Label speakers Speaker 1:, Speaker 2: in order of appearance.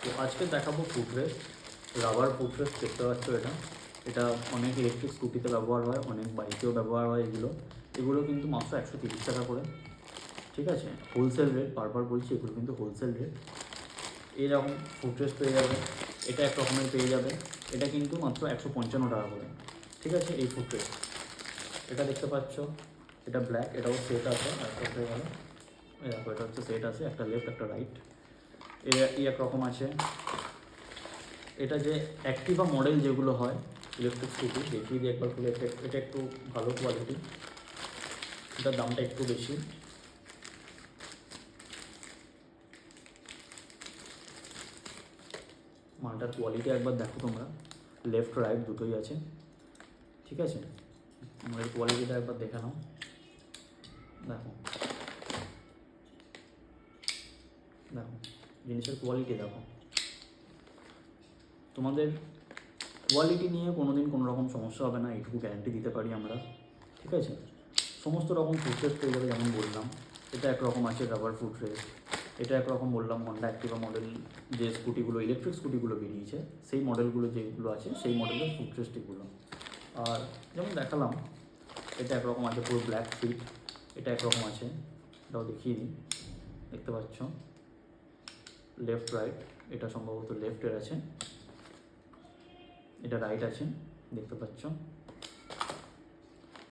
Speaker 1: তো আজকে দেখাবো ফুটরেস্ট, রাবার ফুটরেস্ট। দেখতে পাচ্ছ এটা অনেক ইলেকট্রিক স্কুটিতে ব্যবহার হয়, অনেক বাইকেও ব্যবহার হয়। এগুলো কিন্তু মাত্র 130 টাকা করে, ঠিক আছে? হোলসেল রেট, বারবার বলছি এগুলো কিন্তু হোলসেল রেট। এইরকম ফুটরেস্ট পেয়ে যাবে, এটা এক রকমের পেয়ে যাবে, এটা কিন্তু মাত্র 155 টাকা করে, ঠিক আছে? এই ফুটরেস্ট এটা দেখতে পাচ্ছ, এটা ব্ল্যাক, এটাও সেট আছে। একটা হয়ে গেল, দেখো এটা হচ্ছে সেট আছে, একটা লেফট একটা রাইট, এই এক রকম আছে। এটা যে অ্যাক্টিভা মডেল যেগুলো হয় ইলেকট্রিক স্কুটি, দেখিয়ে দিই একবার খুলে। এটা একটু ভালো কোয়ালিটি, এটার দামটা একটু বেশি। মালটার কোয়ালিটি একবার দেখো তোমরা, লেফট রাইট দুটোই আছে, ঠিক আছে? আমাদের কোয়ালিটিটা একবার দেখে নাও, দেখো দেখো জিনিসের কোয়ালিটি দেখো। তোমাদের কোয়ালিটি নিয়ে কোনো দিন কোনো রকম সমস্যা হবে না, এইটুকু গ্যারান্টি দিতে পারি আমরা, ঠিক আছে? সমস্ত রকম ফুটরেস্ট পেয়ে যাবে, যেমন বললাম এটা একরকম আছে রাবার ফুটরেস্ট, এটা একরকম বললাম হন্ডা অ্যাক্টিভা মডেল, যে স্কুটিগুলো ইলেকট্রিক স্কুটিগুলো বেরিয়েছে সেই মডেলগুলো যেগুলো আছে সেই মডেলের ফুটরেস্ট এগুলো। আর যেমন দেখালাম এটা একরকম আছে পুরো ব্ল্যাক ফিট, এটা একরকম আছে, এটাও দেখিয়ে দিই। দেখতে পাচ্ছ লেফট রাইট, এটা সম্ভবত লেফটের আছে, এটা রাইট আছে, দেখতে পাচ্ছ।